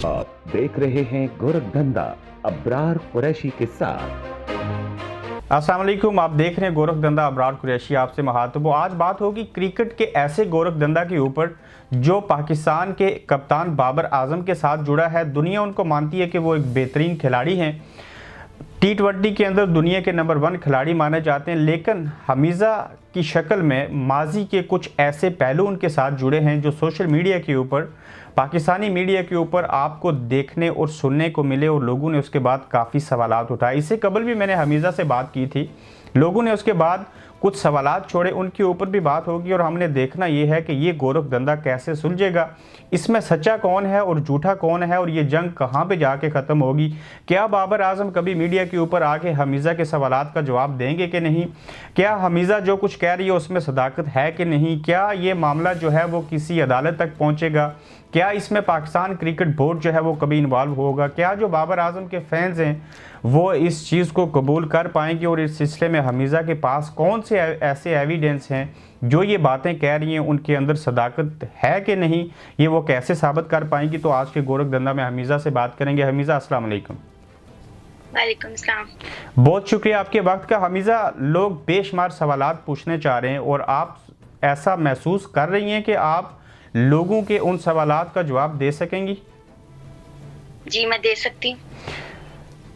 आप देख रहे हैं गोरखधंधा अब्रार कुरैशी के साथ। अस्सलाम वालेकुम, आप देख रहे हैं गोरखधंधा अब्रार कुरैशी, आपसे महातब। आज बात होगी क्रिकेट के ऐसे गोरखधंधा के ऊपर जो पाकिस्तान के कप्तान बाबर आजम के साथ जुड़ा है। दुनिया उनको मानती है कि वो एक बेहतरीन खिलाड़ी हैं, T20 के अंदर दुनिया के नंबर 1 खिलाड़ी माने जाते हैं। लेकिन हमीज़ा की शक्ल में माजी के कुछ ऐसे पहलू उनके साथ जुड़े हैं जो सोशल मीडिया के ऊपर, पाकिस्तानी मीडिया के ऊपर आपको देखने और सुनने को मिले और लोगों ने उसके बाद काफ़ी सवालात उठाए। इससे कबल भी मैंने हमीज़ा से बात की थी, लोगों ने उसके बाद कुछ सवालात छोड़े, उनके ऊपर भी बात होगी और हमने देखना ये है कि ये गोरखधंधा कैसे सुलझेगा, इसमें सच्चा कौन है और झूठा कौन है और ये जंग कहाँ पे जाके ख़त्म होगी। क्या बाबर आजम कभी मीडिया के ऊपर आके हमीज़ा के सवालात का जवाब देंगे कि नहीं? क्या हमीज़ा जो कुछ कह रही है उसमें सदाकत है कि नहीं? क्या ये मामला जो है वो किसी अदालत तक पहुँचेगा? क्या इसमें पाकिस्तान क्रिकेट बोर्ड जो है वो कभी इन्वॉल्व होगा? क्या जो बाबर आजम के फैंस हैं वो इस चीज़ को कबूल कर पाएंगे और इस सिलसिले में हमीज़ा के पास कौन से ऐसे एविडेंस हैं जो ये बातें कह रही हैं उनके अंदर सदाकत है कि नहीं, ये वो कैसे साबित कर पाएंगी? तो आज के गोरखधंधा में हमीज़ा से बात करेंगे। हमीज़ा, अस्सलाम वालेकुम। वालेकुम सलाम। बहुत शुक्रिया आपके वक्त का। हमीज़ा, लोग बेशुमार सवालात पूछने चाह रहे हैं और आप ऐसा महसूस कर रही हैं कि आप लोगों के उन सवालात का जवाब दे सकेंगी? जी, मैं दे सकती हूँ।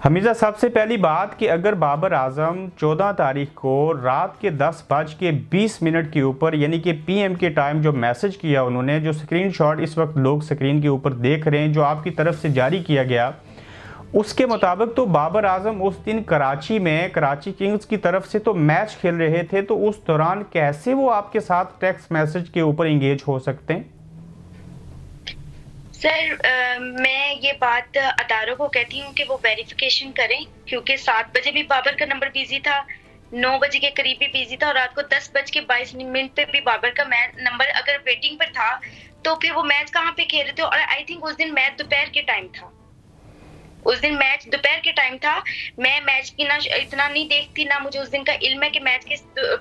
हमीज़ा, सबसे पहली बात कि अगर बाबर आजम 14 तारीख को रात के 10:20 के ऊपर यानी कि PM के टाइम जो मैसेज किया उन्होंने, जो स्क्रीनशॉट इस वक्त लोग स्क्रीन के ऊपर देख रहे हैं जो आपकी तरफ से जारी किया गया, उसके मुताबिक तो बाबर आजम उस दिन कराची में कराची किंग्स की तरफ से तो मैच खेल रहे थे, तो उस दौरान कैसे वो आपके साथ टेक्स्ट मैसेज के ऊपर इंगेज हो सकते हैं? सर, मैं ये बात अदारों को कहती हूँ कि वो वेरिफिकेशन करें, क्योंकि 7 बजे भी बाबर का नंबर बिजी था, 9 बजे के करीब भी बिजी था और रात को 10:22 पे भी बाबर का नंबर अगर वेटिंग पर था तो फिर वो मैच कहाँ पे खेल रहे थे? और आई थिंक उस दिन मैच दोपहर के टाइम था, उस दिन मैच दोपहर के टाइम था। मैं मैच की ना इतना नहीं देखती, ना मुझे उस दिन का इल्म है कि मैच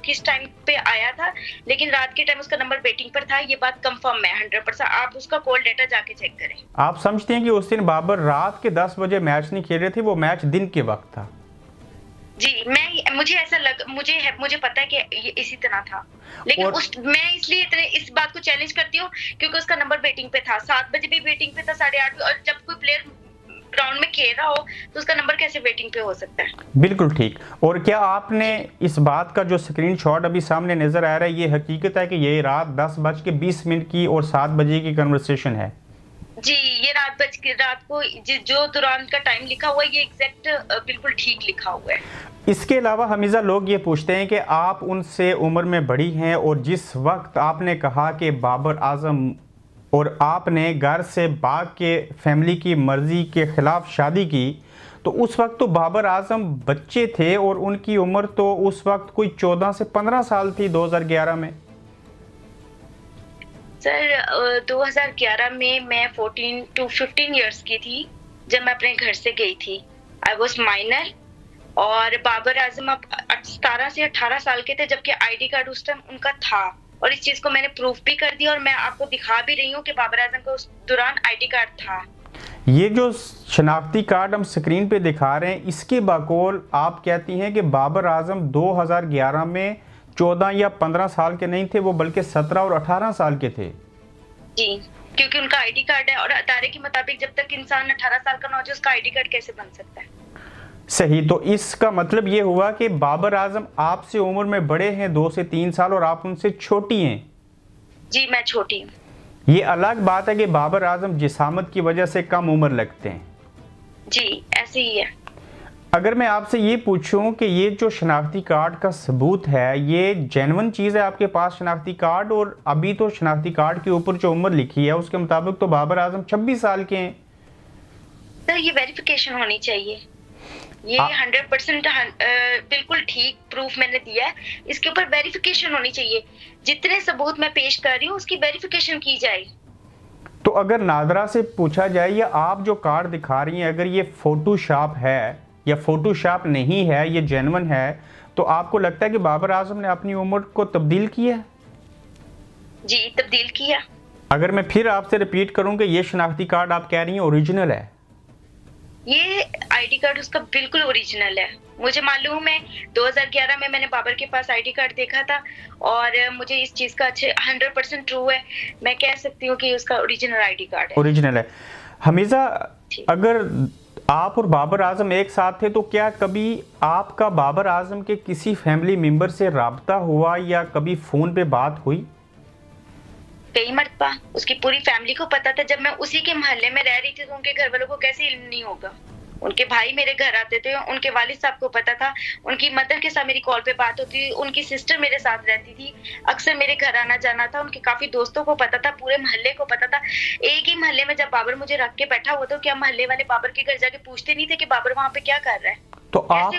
किस टाइम पे आया था, लेकिन रात के टाइम उसका नंबर वेटिंग पर था, ये बात कंफर्म है 100%। आप उसका कॉल डेटा जाके चेक करें। आप समझते हैं कि उस दिन बाबर रात के 10 बजे मैच नहीं खेल रहे थे, वो मैच दिन के वक्त था? जी, मुझे ऐसा मुझे पता है कि ये इसी तरह था, लेकिन मैं इसलिए इस बात को चैलेंज करती हूँ क्योंकि उसका नंबर वेटिंग पे था, 7 बजे भी वेटिंग पे था, 8:30 भी। और जब कोई प्लेयर ग्राउंड में खेल रहा हो तो उसका नंबर कैसे वेटिंग पे हो सकता है? बिल्कुल ठीक। और क्या आपने इस बात का जो स्क्रीनशॉट अभी सामने नजर आ रहा है, ये हकीकत है कि ये रात 10:20 की और 7 बजे की कन्वर्सेशन है? जी, ये रात को जो दौरान का टाइम लिखा हुआ है ये एग्जैक्ट बिल्कुल ठीक लिखा हुआ है। इसके अलावा हमीज़ा, लोग ये पूछते हैं कि आप उनसे उम्र में बड़ी हैं और जिस वक्त आपने कहा कि बाबर आजम और आपने घर से भाग के फैमिली की मर्जी के खिलाफ शादी की, तो उस वक्त तो बाबर आजम बच्चे थे और उनकी उम्र तो उस वक्त कोई 14 से 15 साल थी 2011 में। सर, 2011 में मैं 14 to 15 इयर्स की थी जब मैं अपने घर से गई थी। आई वॉज माइनर और बाबर आजम अब 17 से 18 साल के थे, जबकि ID कार्ड उस टाइम उनका था और इस चीज को मैंने प्रूफ भी कर दिया और मैं आपको दिखा भी रही हूँ कि बाबर आजम का उस दौरान ID कार्ड था। ये जो शनाख्ती कार्ड हम स्क्रीन पे दिखा रहे हैं, इसके बकौल आप कहती हैं कि बाबर आजम 2011 में 14 या 15 साल के नहीं थे, वो बल्कि 17 और 18 साल के थे। जी, क्योंकि उनका ID कार्ड है और अदारे के मुताबिक जब तक इंसान 18 साल का ना हो जाए उसका ID कार्ड कैसे बन सकता है? सही। तो इसका मतलब ये हुआ कि बाबर आजम आपसे उम्र में बड़े हैं 2 से 3 साल और आप उनसे छोटी हैं? जी, मैं छोटी हूँ। ये अलग बात है कि बाबर आजम जिसामत की वजह से कम उम्र लगते हैं। जी, ऐसे ही है। अगर मैं आपसे ये पूछूं कि ये जो शनाख्ती कार्ड का सबूत है, ये जेन्युइन चीज़ है आपके पास शनाख्ती कार्ड? और अभी तो शनाख्ती कार्ड के ऊपर जो उम्र लिखी है उसके मुताबिक तो बाबर आजम 26 साल के हैं। सर, ये वेरिफिकेशन होनी चाहिए। ये 100% बिल्कुल ठीक प्रूफ मैंने दिया है, इसके ऊपर वेरिफिकेशन होनी चाहिए। जितने सबूत मैं पेश कर रही हूँ उसकी वेरिफिकेशन की जाए। तो अगर नादरा से पूछा जाए, या आप जो कार्ड दिखा रही हैं अगर ये फोटोशॉप है या फोटोशॉप नहीं है, ये जेन्युइन है, तो आपको लगता है कि बाबर आजम ने अपनी उम्र को तब्दील किया है? जी, तब्दील किया। अगर मैं फिर आपसे रिपीट करूं कि ये शनाख्ती कार्ड आप कह रही हैं ओरिजिनल है? ये आईडी कार्ड उसका बिल्कुल ओरिजिनल है। मुझे मालूम है 2011 में मैंने बाबर के पास आईडी कार्ड देखा था और मुझे इस चीज का अच्छे 100% ट्रू है। मैं कह सकती हूँ कि उसका ओरिजिनल आईडी कार्ड है। ओरिजिनल है। हमीजा, अगर आप और बाबर आजम एक साथ थे तो क्या कभी आपका बाबर आजम के किसी फैमिली मेंबर से राब्ता हुआ या कभी फोन पे बात हुई? कई मरतबा उसकी पूरी फैमिली को पता था। जब मैं उसी के मोहल्ले में रह रही थी तो उनके घर वालों को कैसे इल्म नहीं होगा। उनके भाई मेरे घर आते थे, उनके वालिद साहब को पता था, उनकी मदर के साथ मेरी कॉल पे बात होती थी, उनकी सिस्टर मेरे साथ रहती थी, अक्सर मेरे घर आना जाना था, उनके काफी दोस्तों को पता था, पूरे मोहल्ले को पता था। एक ही मोहल्ले में जब बाबर मुझे रख के बैठा हुआ तो क्या मोहल्ले वाले बाबर के घर जाके पूछते नहीं थे कि बाबर वहां पे क्या कर रहा है? तो आपकी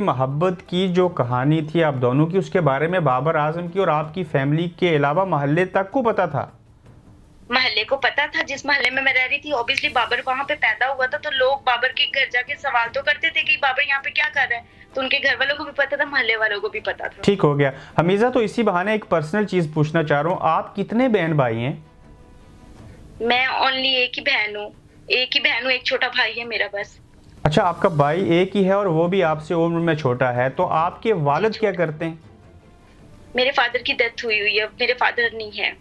मोहब्बत की जो कहानी थी आप दोनों की, उसके बारे में बाबर आजम की और आपकी फैमिली के अलावा मोहल्ले तक को पता था? मोहल्ले को पता था। जिस मोहल्ले में मैं रह रही थी ऑब्वियसली बाबर वहां पे पैदा हुआ था, तो लोग बाबर के घर जाके सवाल तो करते थे कि बाबर यहाँ पे क्या कर रहा है। तो उनके घर वालों को भी पता था, मोहल्ले वालों को भी पता था। ठीक हो गया। हमीजा, तो इसी बहाने एक पर्सनल चीज पूछना चाह रहा हूँ, आप कितने बहन भाई हैं? मैं ओनली एक ही बहन हूँ, एक छोटा भाई है मेरा बस। अच्छा, आपका भाई एक ही है और वो भी आपसे उम्र में छोटा है। तो आपके वालिद क्या करते हैं? मेरे फादर की डेथ हुई है, मेरे फादर नहीं है।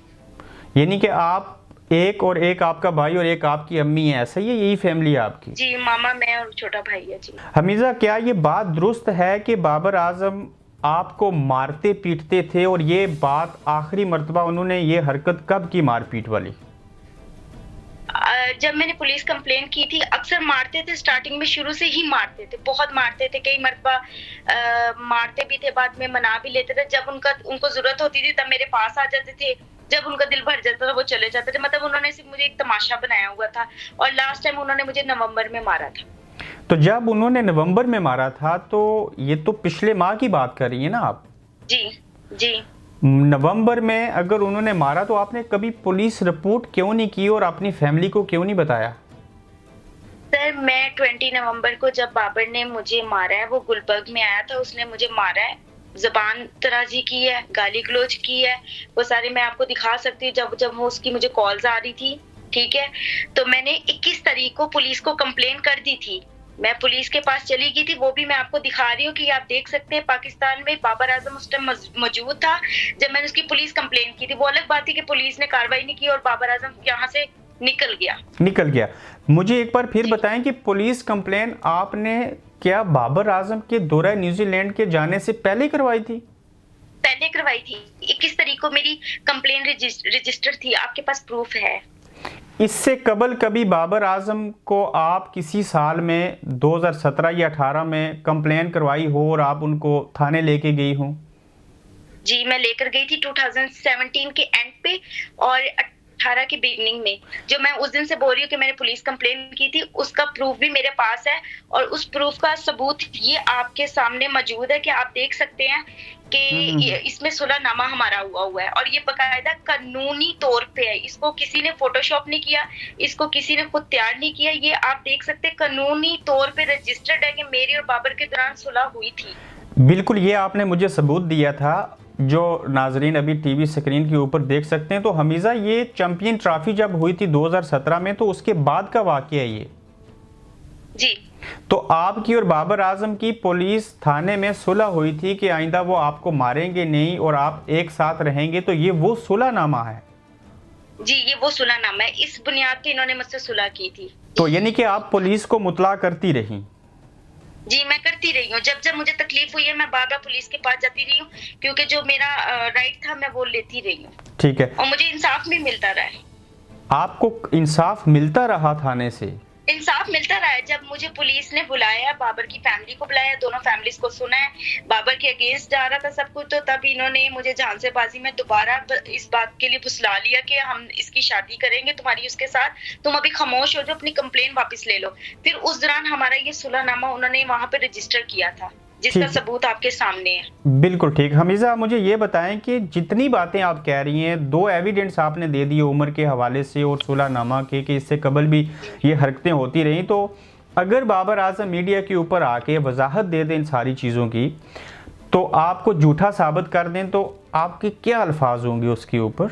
यानी कि आप एक और एक आपका भाई और एक आपकी अम्मी है, ऐसा ही है? यही फैमिली है आपकी? जी, मामा, मैं और छोटा भाई है जी। हमीजा, क्या ये बात दुरुस्त है कि बाबर आजम आपको मारते पीटते थे, और ये बात आखिरी मर्तबा उन्होंने ये हरकत कब की, मारपीट वाली? जब मैंने पुलिस कंप्लेन की थी, अक्सर मारते थे, स्टार्टिंग में शुरू से ही मारते थे, बहुत मारते थे, कई मरतबा मारते भी थे, बाद में मना भी लेते थे। जब उनको जरूरत होती थी तब मेरे पास आ जाते थे, जब उनका दिल भर जाता था वो चले जाते थे। मतलब उन्होंने सिर्फ मुझे एक तमाशा बनाया हुआ था। और लास्ट टाइम उन्होंने मुझे नवंबर में मारा था। तो जब उन्होंने नवंबर में मारा था तो ये तो पिछले माह की बात कर रही है ना आप? जी जी। नवंबर में अगर उन्होंने मारा तो आपने कभी पुलिस रिपोर्ट क्यों नहीं की और अपनी फैमिली को क्यों नहीं बताया? सर, मैं 20 नवंबर को जब बाबर ने मुझे मारा है, वो गुलबर्ग में आया था, उसने मुझे मारा है, ज़बान तराजी की है, गाली गलौज की है, वो सारे मैं आपको दिखा सकती हूँ। जब वो उसकी मुझे कॉल्स आ रही थी, ठीक है, तो मैंने 21 तारीख को पुलिस को कंप्लेन कर दी थी। मैं पुलिस के पास चली गई थी, वो भी मैं आपको दिखा रही हूँ कि आप देख सकते हैं। पाकिस्तान में बाबर आजम उस टाइम मौजूद था जब मैंने उसकी पुलिस कंप्लेन की थी। वो अलग बात थी कि पुलिस ने कार्रवाई नहीं की और बाबर आजम यहाँ से निकल गया। मुझे एक बार फिर बताएं कि पुलिस कंप्लेन आपने क्या बाबर आजम के दौरा न्यूजीलैंड के जाने से पहले करवाई थी? पहले करवाई थी। 21 तारीख को मेरी कंप्लेन रजिस्टर थी, आपके पास प्रूफ है। इससे कबल कभी बाबर आजम को आप किसी साल में 2017 या 18 में कंप्लेन करवाई हो और आप उनको थाने लेके गई हो? जी, मैं लेकर गई थी 2017 के एंड पे और 18 की बिगनिंग में। जो मैं उस दिन से बोल रही हूँ कि मैंने पुलिस कंप्लेन की थी, उसका प्रूफ भी मेरे पास है और उस प्रूफ का सबूत ये आपके सामने मौजूद है कि आप देख सकते हैं कि इसमें सुलहनामा हमारा हुआ है और ये बकायदा कानूनी तौर पे है। इसको किसी ने फोटोशॉप नहीं किया, इसको किसी ने खुद तैयार नहीं किया। ये आप देख सकते हैं कानूनी तौर पे रजिस्टर्ड है कि मेरी और बाबर के दौरान सुलह हुई थी। बिल्कुल, ये आपने मुझे सबूत दिया था जो नाजरीन अभी टीवी स्क्रीन के ऊपर देख सकते हैं। तो हमीजा, ये चैंपियन ट्रॉफी जब हुई थी 2017 में, तो उसके बाद का वाकया है ये? जी। तो आपकी और बाबर आजम की पुलिस थाने में सुलह हुई थी कि आइंदा वो आपको मारेंगे नहीं और आप एक साथ रहेंगे, तो ये वो सुलहनामा है? जी, ये वो सुलहनामा है। इस बुनियाद पे इन्होंने मुझसे सुलह की थी। तो यानी कि आप पुलिस को मुतला करती रही? जी, मैं करती रही हूँ। जब मुझे तकलीफ हुई है मैं बार बार पुलिस के पास जाती रही हूँ, क्योंकि जो मेरा राइट था मैं वो लेती रही हूँ। ठीक है। और मुझे इंसाफ भी मिलता रहा है। आपको इंसाफ मिलता रहा थाने से? इंसाफ मिलता रहा है। जब मुझे पुलिस ने बुलाया, बाबर की फैमिली को बुलाया, दोनों फैमिलीज को सुना है, बाबर के अगेंस्ट जा रहा था सब कुछ, तो तब इन्होंने मुझे झांसेबाजी में दोबारा इस बात के लिए फुसला लिया कि हम इसकी शादी करेंगे तुम्हारी उसके साथ, तुम अभी खामोश हो जाओ, अपनी कंप्लेन वापस ले लो। फिर उस दौरान हमारा ये सुलहनामा उन्होंने वहां पे रजिस्टर किया था, जिसका सबूत आपके सामने है। बिल्कुल ठीक। हमीजा, मुझे ये बताएं कि जितनी बातें आप कह रही हैं, 2 एविडेंस आपने दे दिए उम्र के हवाले से और सुलहनामा के कि इससे कबल भी ये हरकतें होती रहीं, तो अगर बाबर आजम मीडिया के ऊपर आके वजाहत दे दें इन सारी चीज़ों की, तो आपको झूठा साबित कर दें, तो आपके क्या अल्फाज होंगे उसके ऊपर?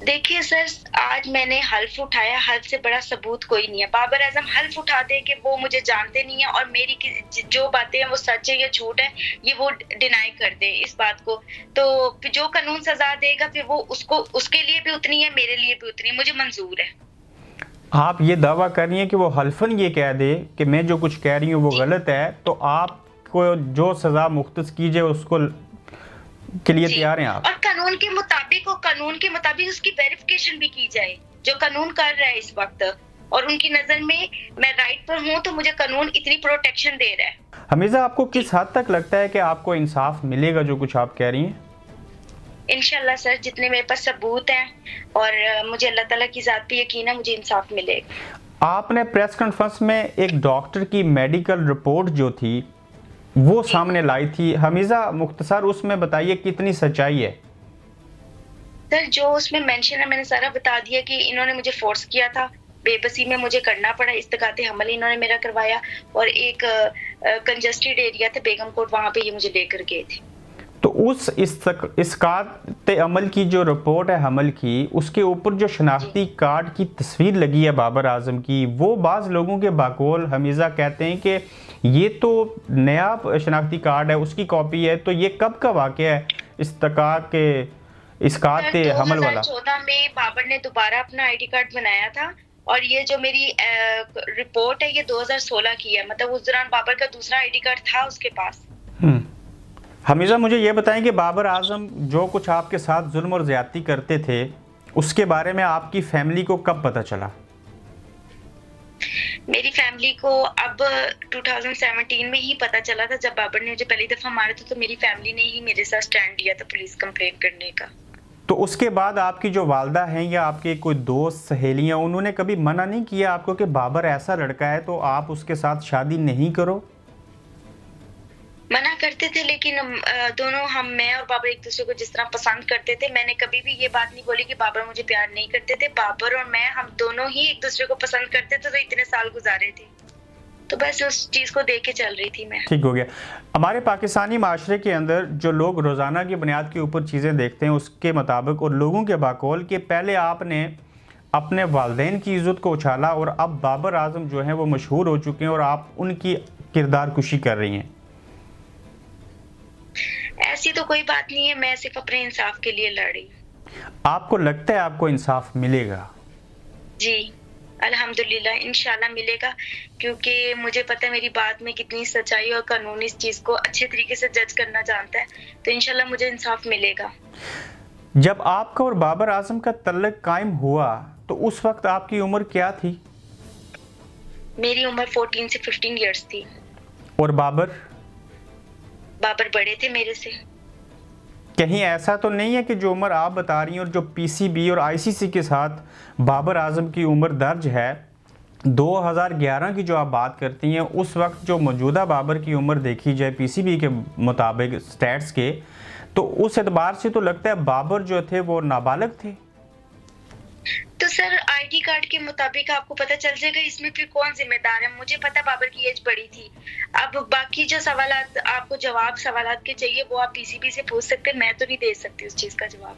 देखिए सर, आज मैंने हल्फ उठाया, हल्फ से बड़ा सबूत कोई नहीं है। बाबर आजम हल्फ उठा दे कि वो मुझे जानते नहीं है और मेरी जो बातें हैं वो सच है या झूठ है, ये वो डिनाई कर दे इस बात को। तो जो कानून सजा देगा फिर वो उसको, उसके लिए भी उतनी है, मेरे लिए भी उतनी है, मुझे मंजूर है। आप ये दावा कर रही हैं कि वो हल्फन ये कह दे कि मैं जो कुछ कह रही हूँ वो गलत है, तो आपको जो सजा मुख्तस की जाए उसको के लिए तैयार हैं आप? और कानून के मुताबिक उसकी वेरिफिकेशन भी की जाए, जो कानून कर रहा है इस वक्त, और उनकी नजर में मैं राइट पर हूँ तो मुझे कानून इतनी प्रोटेक्शन दे रहा है। हमीजा, आपको किस हद तक लगता है कि आपको इंसाफ मिलेगा जो कुछ आप कह रही हैं? इंशाल्लाह सर, जितने मेरे पास सबूत हैं और मुझे अल्लाह ताला की जात पे यकीन है, मुझे इंसाफ मिलेगा। आपने प्रेस कॉन्फ्रेंस में एक डॉक्टर की मेडिकल रिपोर्ट जो थी वो सामने लाई थी। हमीजा, मुख्तसर उसमें बताइए कितनी सच्चाई है? सर, जो उसमें मेंशन है मैंने सारा बता दिया कि इन्होंने मुझे फोर्स किया था, बेबसी में मुझे करना पड़ा, इस्तकाते हमल इन्होंने मेरा करवाया, और एक कंजस्टेड एरिया था बेगम कोट, वहां पे ये मुझे लेकर गए थे। तो उस इसकात अमल की जो रिपोर्ट है हमल की, उसके ऊपर जो शनाख्ती कार्ड की तस्वीर लगी है बाबर आजम की, वो बाज़ लोगों के बाकौल हमीजा कहते हैं कि ये तो नया शनाख्ती कार्ड है, उसकी कॉपी है, तो ये कब का वाक़या है इसकात हमल वाला? 2014 में बाबर ने दोबारा अपना आईडी कार्ड बनाया था, और ये जो मेरी रिपोर्ट है ये 2016 की है, मतलब उस दौरान बाबर का दूसरा आईडी कार्ड था उसके पास। हमीजा, मुझे ये बताएं कि बाबर आजम जो कुछ आपके साथ जुल्म और ज़्यादती करते थे उसके बारे में आपकी फैमिली को कब पता चला? मेरी फैमिली को अब 2017 में ही पता चला था, जब बाबर ने मुझे पहली दफा मारा था, तो मेरी फैमिली ने ही मेरे साथ स्टैंड लिया था पुलिस कंप्लेंट करने का। तो उसके बाद आपकी जो वालदा हैं या आपके कोई दोस्त सहेलियां, उन्होंने कभी मना नहीं किया आपको कि बाबर ऐसा लड़का है तो आप उसके साथ शादी नहीं करो? मना करते थे, लेकिन दोनों मैं और बाबर एक दूसरे को जिस तरह पसंद करते थे, मैंने कभी भी ये बात नहीं बोली कि बाबर मुझे प्यार नहीं करते थे। बाबर और मैं, हम दोनों ही एक दूसरे को पसंद करते थे, तो इतने साल गुजारे थे, तो बस उस चीज को देख के चल रही थी मैं। ठीक हो गया। हमारे पाकिस्तानी माशरे के अंदर जो लोग रोज़ाना की बुनियाद के ऊपर चीज़ें देखते हैं उसके मुताबिक और लोगों के बाकौल के पहले आपने अपने वालिदैन की इज़्ज़त को उछाला और अब बाबर आजम जो हैं वो मशहूर हो चुके हैं और आप उनकी किरदार कुशी कर रही हैं। ऐसी तो कोई बात नहीं है, मैं सिर्फ अपने इंसाफ के लिए लड़ रही हूँ। आपको लगता है आपको इंसाफ मिलेगा? जी अल्हम्दुलिल्लाह, इंशाल्लाह मिलेगा, क्योंकि मुझे पता है मेरी बात में कितनी सच्चाई और कानून इस चीज को अच्छे तरीके से जज करना जानता है, तो इंशाल्लाह मुझे इंसाफ मिलेगा। जब आपका और बाबर आजम का तल्लक कायम हुआ तो उस वक्त आपकी उम्र क्या थी? मेरी उम्र 14 से 15 इयर्स थी। और बाबर बड़े थे मेरे से। कहीं ऐसा तो नहीं है कि जो उम्र आप बता रही हैं और जो पीसीबी और आईसीसी के साथ बाबर आजम की उम्र दर्ज है 2011 की जो आप बात करती हैं, उस वक्त जो मौजूदा बाबर की उम्र देखी जाए पीसीबी के मुताबिक स्टैट्स के, तो उस एतबार से तो लगता है बाबर जो थे वो नाबालिग थे। तो सर, आईडी कार्ड के मुताबिक आपको पता चल जाएगा इसमें फिर कौन जिम्मेदार है। मुझे पता बाबर की एज बड़ी थी। अब बाकी जो सवालात आपको जवाब सवालात के चाहिए वो आप पीसीबी से पूछ सकते हैं, मैं तो नहीं दे सकती उस चीज का जवाब।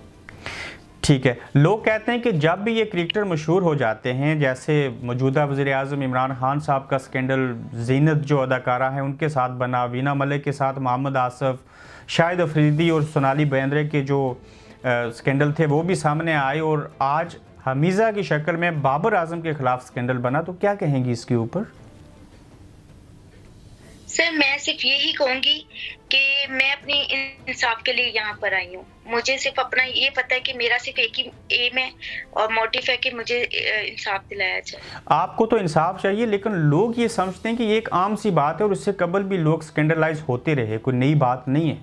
ठीक है। लोग कहते हैं कि जब भी ये क्रिकेटर मशहूर हो जाते हैं, जैसे मौजूदा वज़ीर आज़म इमरान खान साहब का स्कैंडल जीनत जो अदाकारा है उनके साथ बना, वीना मलिक के साथ मोहम्मद आसिफ, शाहिद अफरीदी और सोनाली बेंद्रे के जो स्कैंडल थे वो भी सामने आए, और आज हमीजा की शक्ल में बाबर आजम के खिलाफ स्कैंडल बना, तो क्या कहेंगी इसके ऊपर? सर, मैं सिर्फ यही कहूंगी कि मैं अपनी इंसाफ के लिए यहाँ पर आई हूँ। मुझे सिर्फ अपना ये पता है कि मेरा सिर्फ एक ही एम है और मोटिव है कि मुझे इंसाफ दिलाया जाए। आपको तो इंसाफ चाहिए, लेकिन लोग ये समझते हैं कि ये एक आम सी बात है और इससे कबल भी लोग स्कैंडलाइज होते रहे, कोई नई बात नहीं है।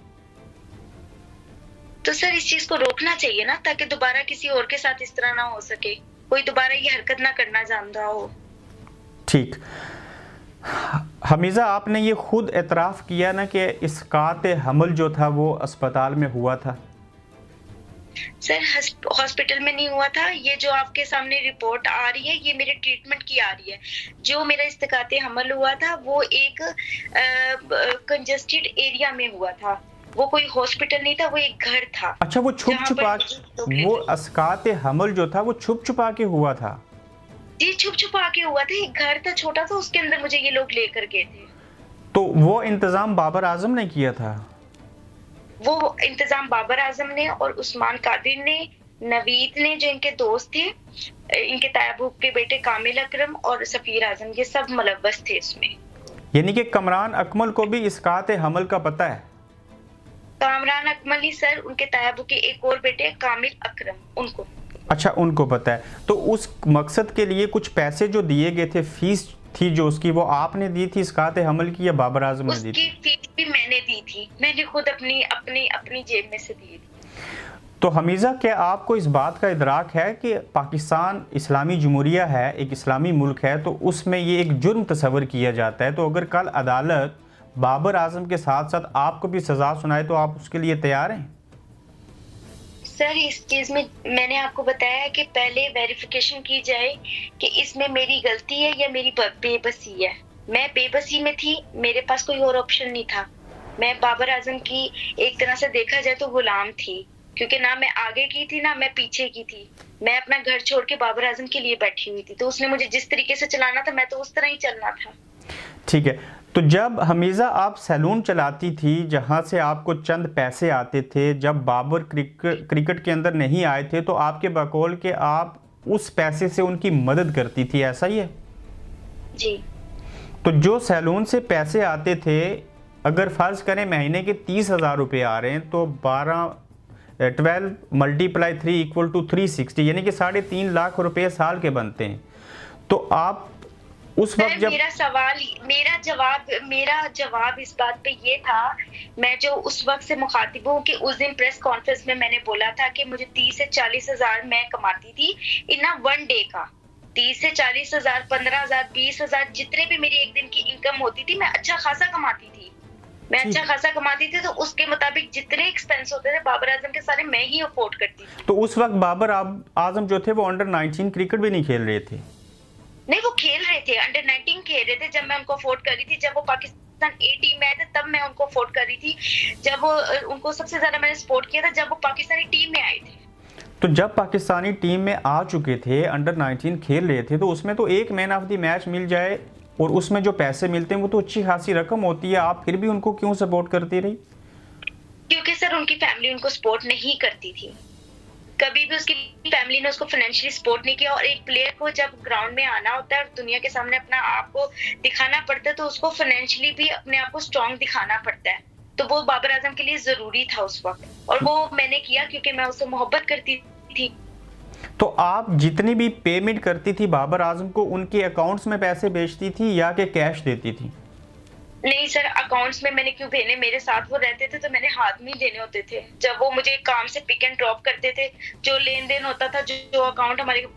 तो सर, इस चीज को रोकना चाहिए ना, ताकि दोबारा किसी और के साथ इस तरह ना हो सके, कोई दोबारा ये हरकत ना करना जानता हो। ठीक। हमीजा, आपने ये खुद एतराफ़ किया ना कि इसकात हमल जो था वो अस्पताल में हुआ था। सर, हॉस्पिटल में नहीं हुआ था। ये जो आपके सामने रिपोर्ट आ रही है ये मेरे ट्रीटमेंट की आ रही है। जो मेरा इस्तकाते हमल हुआ था वो एक कंजस्टेड एरिया में हुआ था, वो कोई हॉस्पिटल नहीं था, वो एक घर था। अच्छा, वो छुप जहाँ छुपा, पर लोग वो रहते थे। अस्कात हमल जो था वो छुप छुपा के हुआ था? जी, छुप छुपा के हुआ था, एक घर था छोटा सा, उसके अंदर मुझे ये लोग लेकर गए थे। तो वो इंतजाम बाबर आजम ने किया था? वो इंतजाम बाबर आजम ने और उस्मान कादिर ने, नवीद ने जो इनके दोस्त थे, इनके तायाबू के बेटे कामिल अकरम और सफीर आजम, ये सब मुलव्वस थे इसमें। यानी कि कमरान अकमल को भी इसकात हमल का पता है? कामरान अकमल ही सर, उनके तायाबू के एक और बेटे कामिल अकरम, उनको। अच्छा, उनको पता है। तो उस मकसद के लिए कुछ पैसे जो दिए गए थे, फीस थी जो उसकी, वो आपने दी थी इसकात हमल की या बाबर आजम ने दी उसकी थी? फीस भी मैंने दी थी, मैंने खुद अपनी अपनी अपनी जेब में से दी थी। तो हमीज़ा, क्या आपको इस बात का इदराक है कि पाकिस्तान इस्लामी जमहूरिया है, एक इस्लामी मुल्क है, तो उसमें ये एक जुर्म तस्वर किया जाता है? तो अगर कल अदालत बाबर आजम के साथ साथ आपको भी सज़ा सुनाए तो आप उसके लिए तैयार हैं? सर, इस चीज में मैंने आपको बताया है कि पहले वेरिफिकेशन की जाए कि इसमें मेरी गलती है या मेरी बेबसी है। मैं बेबसी में थी, मेरे पास कोई और ऑप्शन नहीं था। मैं बाबर आजम की एक तरह से देखा जाए तो गुलाम थी, क्योंकि ना मैं आगे की थी ना मैं पीछे की थी। मैं अपना घर छोड़ के बाबर आजम के लिए बैठी हुई थी, तो उसने मुझे जिस तरीके से चलाना था मैं तो उस तरह ही चलना था। ठीक है। तो जब हमीज़ा आप सैलून चलाती थी जहां से आपको चंद पैसे आते थे, जब बाबर क्रिकेट के अंदर नहीं आए थे, तो आपके बकौल के आप उस पैसे से उनकी मदद करती थी, ऐसा ही है? जी। तो जो सैलून से पैसे आते थे, अगर फ़र्ज़ करें महीने के 30,000 रुपये आ रहे हैं, तो 12 मल्टीप्लाई 3 इक्वल टू 360, यानी कि 3.5 लाख रुपए साल के बनते हैं। तो आप उस वक्त जब मेरा जवाब इस बात पे ये था, मैं जो उस वक्त से मुखातिब हूँ कि उस दिन प्रेस कॉन्फ्रेंस में मैंने बोला था कि मुझे 30 से 40 हजार मैं कमाती थी इन वन डे का। 30 से 40 हजार, 15,000, 20,000, जितने भी मेरी एक दिन की इनकम होती थी, मैं अच्छा खासा कमाती थी। तो उसके मुताबिक जितने एक्सपेंस होते थे बाबर आजम के, सारे मैं ही अफोर्ड करती थी। तो उस वक्त बाबर आजम जो थे वो अंडर 19 क्रिकेट भी नहीं खेल रहे थे? नहीं, वो खेल रहे थे, अंडर 19 खेल रहे थे जब मैं उनको अफोर्ड कर रही थी। जब वो पाकिस्तान ए टीम में आए थे तब मैं उनको अफोर्ड कर रही थी। जब वो उनको सबसे ज्यादा मैंने सपोर्ट किया था जब वो पाकिस्तानी टीम में आए थे। तो जब पाकिस्तानी टीम में आ चुके थे, अंडर 19 खेल रहे थे, तो उसमें तो एक मैन ऑफ द मैच मिल जाए और उसमें जो पैसे मिलते हैं वो तो अच्छी खासी रकम होती है, आप फिर भी उनको क्यों सपोर्ट करती रही? क्योंकि सर उनकी फैमिली उनको सपोर्ट नहीं करती थी, कभी भी उसकी फैमिली ने उसको फाइनेंशियली सपोर्ट नहीं किया। और एक प्लेयर को जब ग्राउंड में आना होता है और दुनिया के सामने अपना आप को दिखाना पड़ता है, तो उसको फाइनेंशियली भी अपने आप को स्ट्रॉन्ग दिखाना पड़ता है। तो वो बाबर आजम के लिए जरूरी था उस वक्त, और वो मैंने किया क्योंकि मैं उससे मोहब्बत करती थी। तो आप जितनी भी पेमेंट करती थी बाबर आजम को, उनके अकाउंट्स में पैसे भेजती थी या कि कैश देती थी? नहीं सर, अकाउंट्स में मैंने क्यों भेजने, मेरे साथ वो रहते थे तो मैंने हाथ में ही देने होते थे। जब वो मुझे काम से पिक एंड ड्रॉप करते थे, जो लेन देन होता था, जो अकाउंट मेरे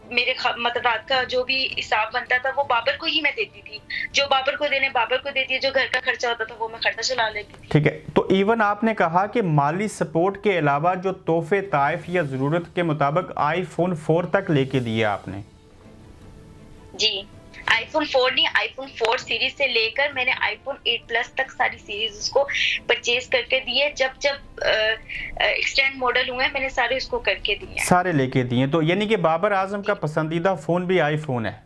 मतलब रात का जो भी हिसाब बनता था, वो बाबर को ही मैं देती थी। जो बाबर को देने बाबर को देती है, जो घर का खर्चा होता था वो मैं खर्चा चला लेती थी। ठीक है। तो इवन आपने कहा कि माली सपोर्ट के अलावा जो तोहफे ताइफ या जरूरत के मुताबिक iPhone 4 तक लेके दिया आपने? जी, iPhone 4 नहीं, iPhone 4 सीरीज से लेकर मैंने iPhone 8 प्लस तक सारी सीरीज उसको परचेज करके दिए। जब एक्सटेंड मॉडल हुए मैंने सारे उसको करके दिए, सारे लेके दिए। तो यानी कि बाबर आजम का पसंदीदा फोन भी iPhone है?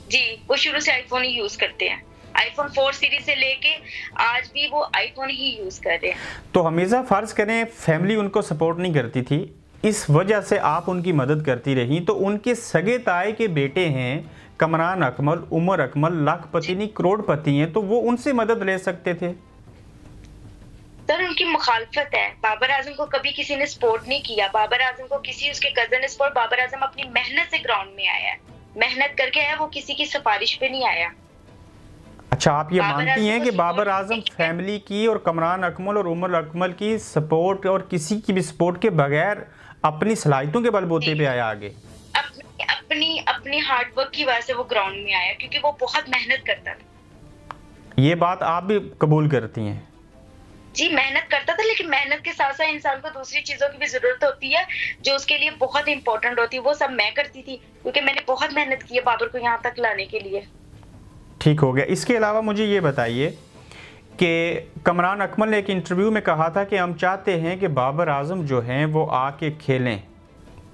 जी, वो शुरू से iPhone ही यूज करते हैं। iPhone 4 सीरीज से लेके आज भी वो iPhone ही यूज कर रहे हैं। तो हमेशा फर्ज करें फैमिली उनको सपोर्ट नहीं करती थी, इस वजह से आप उनकी मदद करती रही, तो उनके सगे ताए के बेटे हैं कमरान अकमल, उमर अकमल, लाखपति नहीं करोड़पति हैं, तो वो उनसे मदद ले सकते थे। सर उनकी मुखालफत है, बाबर आजम को कभी किसी ने सपोर्ट नहीं किया। बाबर आजम को किसी उसके कजन ने सपोर्ट, बाबर आजम अपनी मेहनत से ग्राउंड में आया है, मेहनत करके आया, वो किसी की सिफारिश पे नहीं आया। अच्छा, आप ये मानती हैं कि बाबर आजम फैमिली की और कमरान अकमल और उमर अकमल की सपोर्ट और किसी की भी सपोर्ट के बगैर अपनी सलाहियतों के बलबूते पे आया आगे? अपनी हार्ड वर्क की वजह से वो ग्राउंड में आया, क्योंकि वो बहुत मेहनत करता था। ये बात आप भी कबूल करती हैं? जी, मेहनत करता था, लेकिन मेहनत के साथ साथ इंसान को दूसरी चीजों की भी जरूरत होती है जो उसके लिए बहुत इंपॉर्टेंट होती है। वो सब मैं करती थी क्योंकि मैंने बहुत मेहनत की है बाबर को यहाँ तक लाने के लिए। ठीक हो गया। इसके अलावा मुझे ये बताइए, कि कमरान अकमल ने एक इंटरव्यू में कहा था कि हम चाहते हैं कि बाबर आजम जो हैं वो आके खेलें।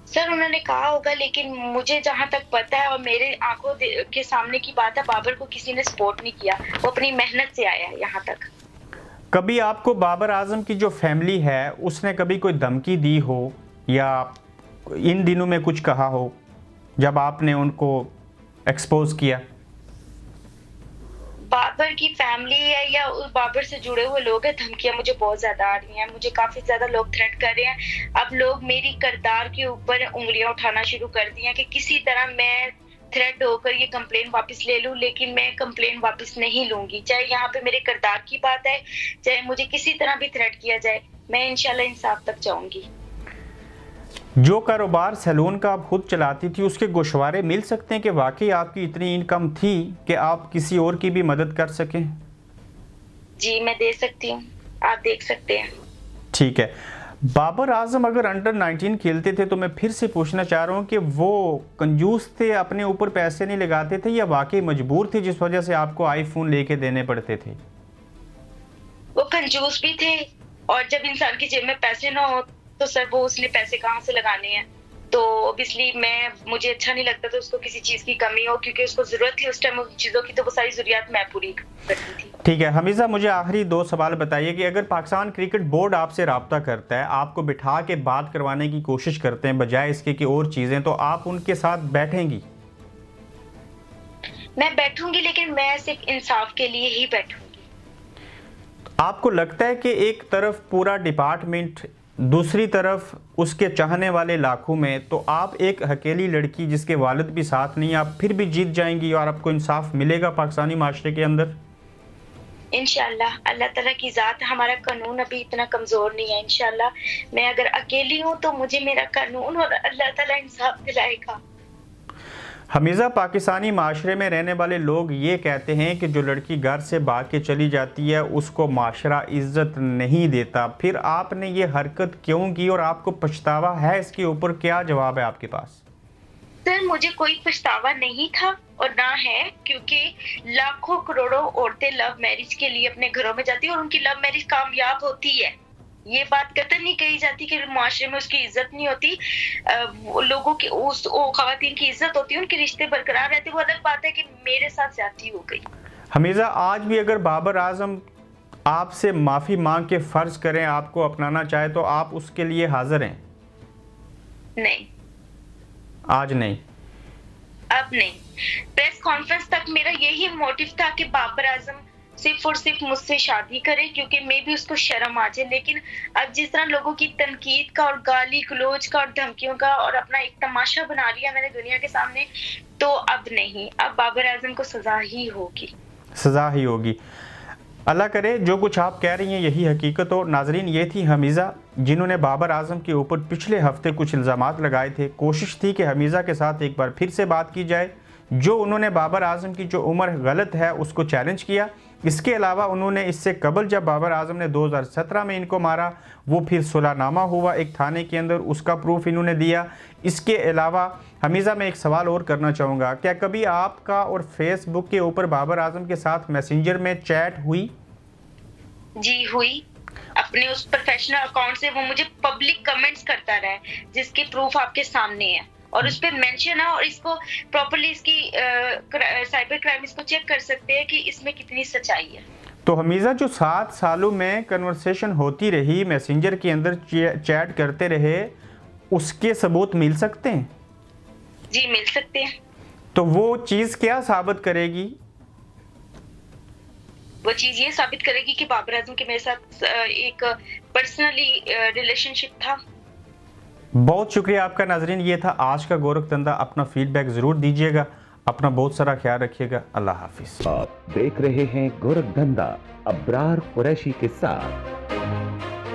सर उन्होंने कहा होगा, लेकिन मुझे जहां तक पता है और मेरे आंखों के सामने की बात है, बाबर को किसी ने सपोर्ट नहीं किया। वो अपनी मेहनत से आया है यहाँ तक। कभी आपको बाबर आजम की जो फैमिली है उसने कभी कोई धमकी दी हो या इन दिनों में कुछ कहा हो जब आपने उनको एक्सपोज किया? बाबर की फैमिली है या उस बाबर से जुड़े हुए लोग हैं, धमकियां मुझे बहुत ज्यादा आ रही हैं। मुझे काफी ज्यादा लोग थ्रेट कर रहे हैं। अब लोग मेरी किरदार के ऊपर उंगलियां उठाना शुरू कर दी हैं कि किसी तरह मैं थ्रेट होकर ये कंप्लेन वापस ले लूं, लेकिन मैं कंप्लेन वापस नहीं लूंगी। चाहे यहाँ पे मेरे किरदार की बात है, चाहे मुझे किसी तरह भी थ्रेट किया जाए, मैं इंशाल्लाह इंसाफ तक जाऊंगी। जो कारोबार सैलून का आप खुद चलाती थी उसके गोशवारे मिल सकते हैं कि वाकई आपकी इतनी इनकम थी कि आप किसी और की भी मदद कर सकें? जी मैं दे सकती हूँ, आप देख सकते हैं। ठीक है। बाबर आजम अगर अंडर 19 खेलते थे तो मैं फिर से पूछना चाह रहा हूँ कि वो कंजूस थे, अपने ऊपर पैसे नहीं लगाते थे, या वाकई मजबूर थे जिस वजह से आपको आईफोन लेके देने पड़ते थे? वो कंजूस भी थे, और जब इंसान की जेब में पैसे ना हो तो सर वो उसने पैसे कहाँ से लगाने हैं। तो ऑब्वियसली मुझे अच्छा नहीं लगता था उसको किसी चीज की कमी हो, क्योंकि उसको जरूरत थी उस टाइम उन चीजों की, तो वो सारी जरूरियात मैं पूरी करती थी। ठीक है हमीजा, मुझे आखिरी 2 सवाल बताइए कि अगर पाकिस्तान क्रिकेट बोर्ड आपसे राब्ता करता है, आपको बिठा के बात करवाने की कोशिश करते हैं बजाय इसके कि और चीजें, तो आप उनके साथ बैठेंगी? मैं बैठूंगी, लेकिन मैं सिर्फ इंसाफ के लिए ही बैठूंगी। आपको लगता है कि एक तरफ पूरा डिपार्टमेंट, दूसरी तरफ उसके चाहने वाले लाखों में, तो आप एक अकेली लड़की जिसके वालिद भी साथ नहीं, आप फिर भी जीत जाएंगी और आपको इंसाफ मिलेगा पाकिस्तानी माशरे के अंदर? इंशाल्लाह अल्लाह ताला की ज़ात, हमारा कानून अभी इतना कमजोर नहीं है। इंशाल्लाह मैं अगर अकेली हूँ तो मुझे मेरा कानून और अल्लाह ताला इंसाफ दिलाएगा। हमीजा, पाकिस्तानी माशरे में रहने वाले लोग ये कहते हैं कि जो लड़की घर से भाग के चली जाती है उसको माशरा इज्जत नहीं देता। फिर आपने ये हरकत क्यों की और आपको पछतावा है इसके ऊपर? क्या जवाब है आपके पास? सर मुझे कोई पछतावा नहीं था और ना है, क्योंकि लाखों करोड़ों औरतें लव मैरिज के लिए अपने घरों में जाती है और उनकी लव मैरिज कामयाब होती है। ये बात कतई नहीं कही जाती कि मुआशरे में उसकी इज्जत नहीं होती। लोगों की खवातीन की इज्जत होती है, उनके रिश्ते बरकरार रहते। वो अलग बात है कि मेरे साथ ज्यादती हो गई। हमीजा, आज भी अगर बाबर आजम आपसे माफी मांग के फर्ज करें, आपको अपनाना चाहे, तो आप उसके लिए हाजिर हैं? नहीं, आज नहीं, अब नहीं। प्रेस कॉन्फ्रेंस तक मेरा यही मोटिव था कि बाबर आजम सिर्फ और सिर्फ मुझसे शादी करे, क्योंकि मैं भी उसको शर्म आ जाए। लेकिन अब जिस तरह लोगों की तनकीद का और गाली गलौज का और धमकियों का और अपना एक तमाशा बना लिया मैंने दुनिया के सामने, तो अब नहीं, अब बाबर आजम को सजा ही होगी। सजा ही होगी। अल्लाह करे जो कुछ आप कह रही हैं यही हकीकत हो। नाजरीन, ये थी हमीज़ा जिन्होंने बाबर आजम के ऊपर पिछले हफ्ते कुछ इल्ज़ामात लगाए थे। कोशिश थी कि हमीज़ा के साथ एक बार फिर से बात की जाए। जो उन्होंने बाबर आजम की जो उम्र गलत है उसको चैलेंज किया। इसके अलावा उन्होंने इससे कबल जब बाबर आजम ने 2017 में इनको मारा, वो फिर सुलहनामा हुआ एक थाने के अंदर, उसका प्रूफ इन्होंने दिया। इसके अलावा हमीज़ा, मैं एक सवाल और करना चाहूँगा, क्या कभी आपका और फेसबुक के ऊपर बाबर आजम के साथ मैसेंजर में चैट हुई? जी हुई। अपने उस प्रोफेशनल अकाउंट से वो मुझे पब्लिक कमेंट्स करता रहा है, जिसके प्रूफ आपके सामने है और उस पे मेंशन है। और इसको प्रॉपर्ली इसकी साइबर क्राइम इसको चेक कर सकते हैं कि इसमें कितनी सच्चाई है। तो हमीज़ा, जो 7 सालों में कन्वर्सेशन होती रही, मैसेंजर के अंदर चैट करते रहे, उसके सबूत मिल सकते हैं? जी मिल सकते हैं। तो वो चीज़ क्या साबित करेगी? वो चीज ये साबित करेगी कि बाबर आजम के मेरे साथ एक पर्सनली रिलेशनशिप था। बहुत शुक्रिया आपका। नाजरीन, ये था आज का गोरख धंधा। अपना फीडबैक ज़रूर दीजिएगा। अपना बहुत सारा ख्याल रखिएगा। अल्लाह हाफिज़। आप देख रहे हैं गोरख धंधा अब्रार कुरैशी के साथ।